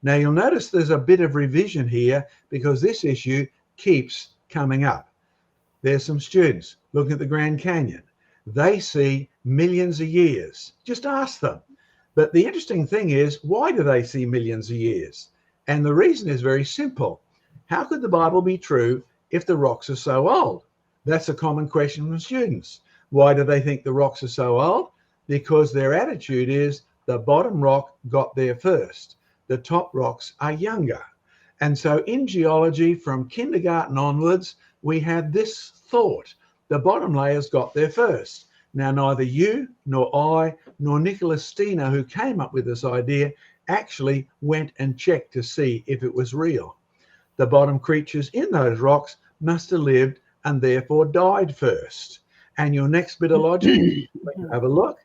Now you'll notice there's a bit of revision here because this issue keeps coming up. There's some students looking at the Grand Canyon. They see millions of years. Just ask them. But the interesting thing is, why do they see millions of years? And the reason is very simple. How could the Bible be true if the rocks are so old? That's a common question from students. Why do they think the rocks are so old? Because their attitude is the bottom rock got there first. The top rocks are younger. And so in geology, from kindergarten onwards, we had this thought. The bottom layers got there first. Now, neither you nor I nor Nicholas Steiner, who came up with this idea, actually went and checked to see if it was real. The bottom creatures in those rocks must have lived and therefore died first. And your next bit of logic, have a look.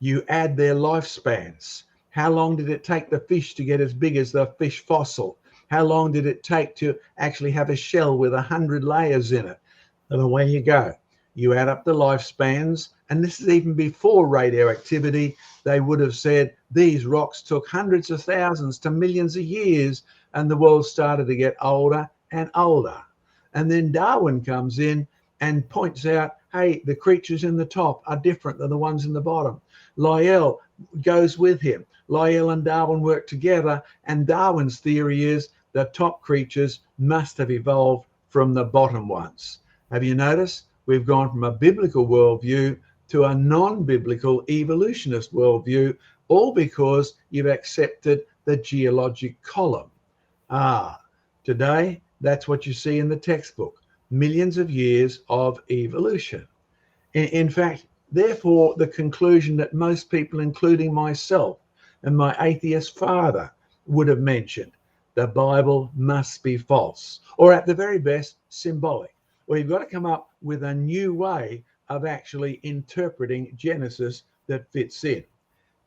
You add their lifespans. How long did it take the fish to get as big as the fish fossil? How long did it take to actually have a shell with 100 layers in it? And away you go. You add up the lifespans, and this is even before radioactivity. They would have said these rocks took hundreds of thousands to millions of years, and the world started to get older and older. And then Darwin comes in and points out, hey, the creatures in the top are different than the ones in the bottom. Lyell goes with him. Lyell and Darwin work together, and Darwin's theory is the top creatures must have evolved from the bottom ones. Have you noticed? We've gone from a biblical worldview to a non-biblical evolutionist worldview, all because you've accepted the geologic column. Today, that's what you see in the textbook. Millions of years of evolution. In fact, therefore, the conclusion that most people, including myself and my atheist father, would have mentioned, the Bible must be false, or at the very best, symbolic. Well, you've got to come up with a new way of actually interpreting Genesis that fits in.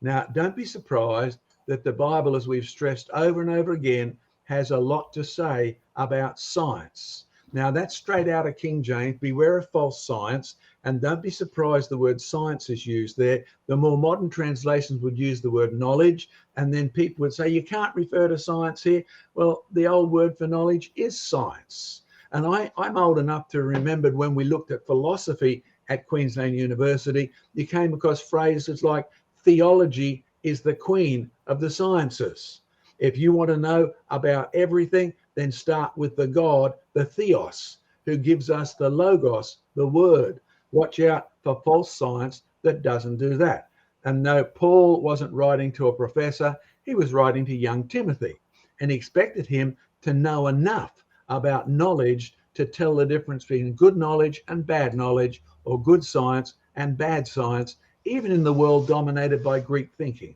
Now, don't be surprised that the Bible, as we've stressed over and over again, has a lot to say about science. Now, that's straight out of King James. Beware of false science. And don't be surprised the word science is used there. The more modern translations would use the word knowledge. And then people would say, you can't refer to science here. Well, the old word for knowledge is science. And I'm old enough to remember when we looked at philosophy at Queensland University, you came across phrases like theology is the queen of the sciences. If you want to know about everything, then start with the God, the theos, who gives us the logos, the word. Watch out for false science that doesn't do that. And no, Paul wasn't writing to a professor, he was writing to young Timothy, and he expected him to know enough about knowledge to tell the difference between good knowledge and bad knowledge, or good science and bad science, even in the world dominated by Greek thinking.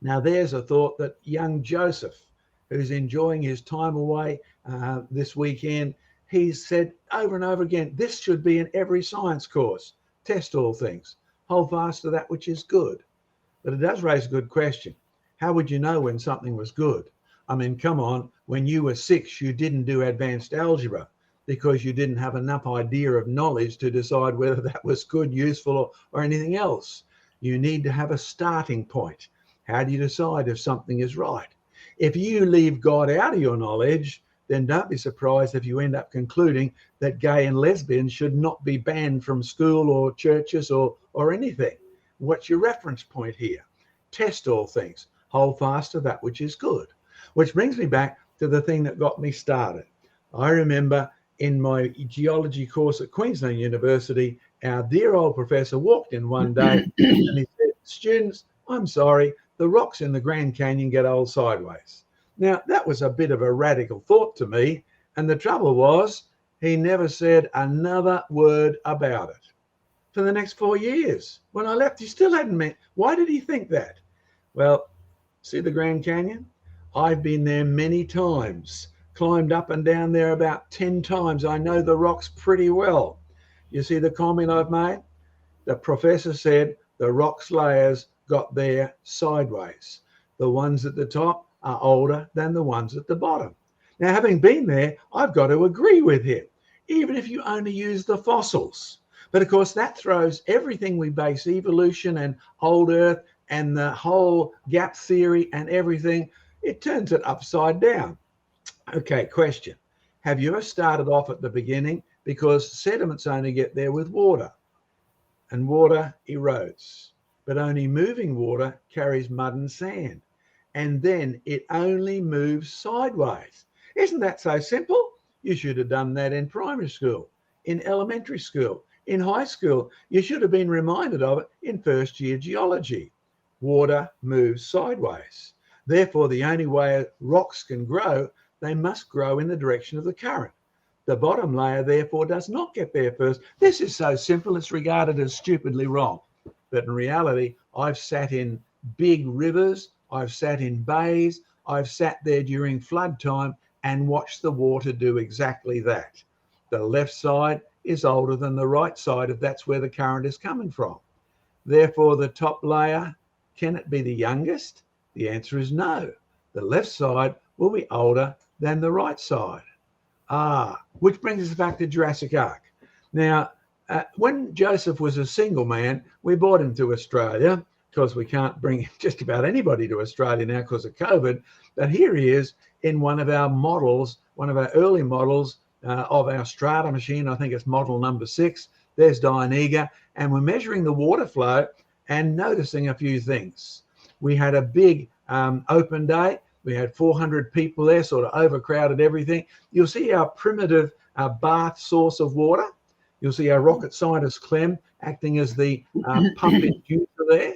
Now there's a thought that young Joseph, who's enjoying his time away this weekend, he's said over and over again, this should be in every science course. Test all things. Hold fast to that which is good. But it does raise a good question. How would you know when something was good? I mean, come on, when you were 6, you didn't do advanced algebra because you didn't have enough idea of knowledge to decide whether that was good, useful, or anything else. You need to have a starting point. How do you decide if something is right? If you leave God out of your knowledge, then don't be surprised if you end up concluding that gay and lesbians should not be banned from school or churches or anything. What's your reference point here? Test all things. Hold fast to that which is good. Which brings me back to the thing that got me started. I remember in my geology course at Queensland University, our dear old professor walked in one day and he said, students, I'm sorry, the rocks in the Grand Canyon get old sideways. Now, that was a bit of a radical thought to me. And the trouble was, he never said another word about it for the next 4 years. When I left, he still hadn't meant. Why did he think that? Well, see the Grand Canyon? I've been there many times, climbed up and down there about 10 times. I know the rocks pretty well. You see the comment I've made? The professor said the rocks layers got there sideways. The ones at the top are older than the ones at the bottom. Now, having been there, I've got to agree with him, even if you only use the fossils. But of course, that throws everything we base evolution and old Earth, and the whole gap theory and everything, it turns it upside down. Okay, question. Have you ever started off at the beginning? Because sediments only get there with water, and water erodes, but only moving water carries mud and sand, and then it only moves sideways. Isn't that so simple? You should have done that in primary school, in elementary school, in high school. You should have been reminded of it in first year geology. Water moves sideways. Therefore, the only way rocks can grow, they must grow in the direction of the current. The bottom layer, therefore, does not get there first. This is so simple, it's regarded as stupidly wrong. But in reality, I've sat in big rivers, I've sat in bays, I've sat there during flood time and watched the water do exactly that. The left side is older than the right side if that's where the current is coming from. Therefore, the top layer, can it be the youngest? The answer is no. The left side will be older than the right side. Which brings us back to Jurassic Arc. Now, when Joseph was a single man, we brought him to Australia because we can't bring just about anybody to Australia now because of COVID. But here he is in one of our models, one of our early models of our strata machine. I think it's model number 6. There's Dianega. And we're measuring the water flow and noticing a few things. We had a big open day. We had 400 people there, sort of overcrowded everything. You'll see our primitive bath source of water. You'll see our rocket scientist Clem acting as the pump inducer there.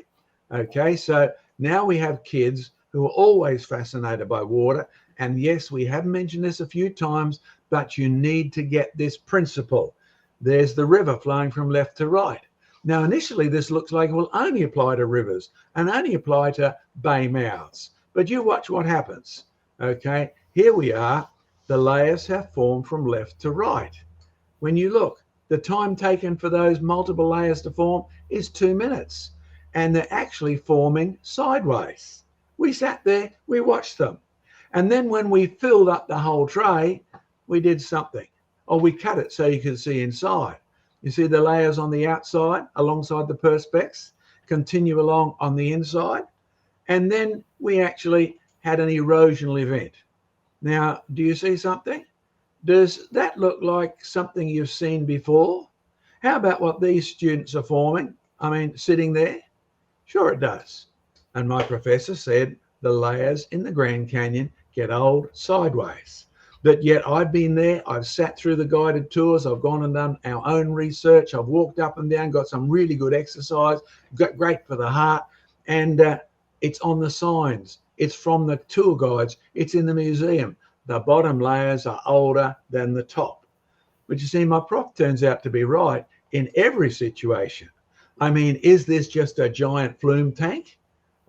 Okay, so now we have kids who are always fascinated by water. And yes, we have mentioned this a few times, but you need to get this principle. There's the river flowing from left to right. Now, initially, this looks like it will only apply to rivers and only apply to bay mouths. But you watch what happens. Okay, here we are. The layers have formed from left to right. When you look, the time taken for those multiple layers to form is 2 minutes. And they're actually forming sideways. We sat there, we watched them. And then when we filled up the whole tray, we did something. Or we cut it so you can see inside. You see the layers on the outside alongside the perspex continue along on the inside. And then we actually had an erosional event. Now, do you see something? Does that look like something you've seen before? How about what these students are forming? I mean, sitting there? Sure it does. And my professor said the layers in the Grand Canyon get old sideways. But yet I've been there, I've sat through the guided tours, I've gone and done our own research, I've walked up and down, got some really good exercise, got great for the heart, and it's on the signs, it's from the tour guides, it's in the museum. The bottom layers are older than the top. But you see, my prof turns out to be right in every situation. I mean, is this just a giant flume tank?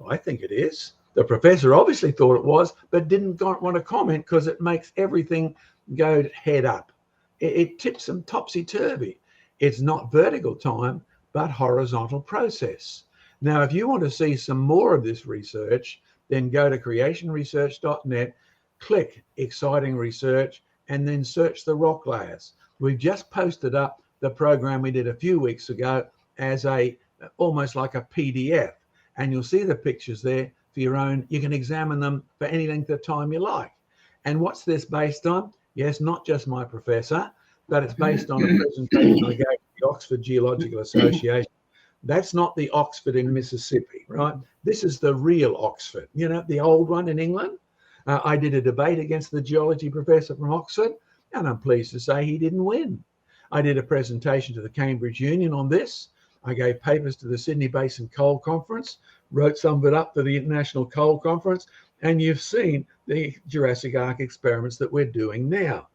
I think it is. The professor obviously thought it was, but didn't want to comment because it makes everything go head up. It tips them topsy-turvy. It's not vertical time, but horizontal process. Now, if you want to see some more of this research, then go to creationresearch.net, click Exciting Research, and then search the rock layers. We've just posted up the program we did a few weeks ago as almost like a PDF, and you'll see the pictures there for your own. You can examine them for any length of time you like. And what's this based on? Yes, not just my professor, but it's based on a presentation I gave to the Oxford Geological Association. That's not the Oxford in Mississippi, right? This is the real Oxford, you know, the old one in England. I did a debate against the geology professor from Oxford, and I'm pleased to say he didn't win. I did a presentation to the Cambridge Union on this. I gave papers to the Sydney Basin Coal Conference, wrote some of it up to the International Coal Conference, and you've seen the Jurassic Arc experiments that we're doing now.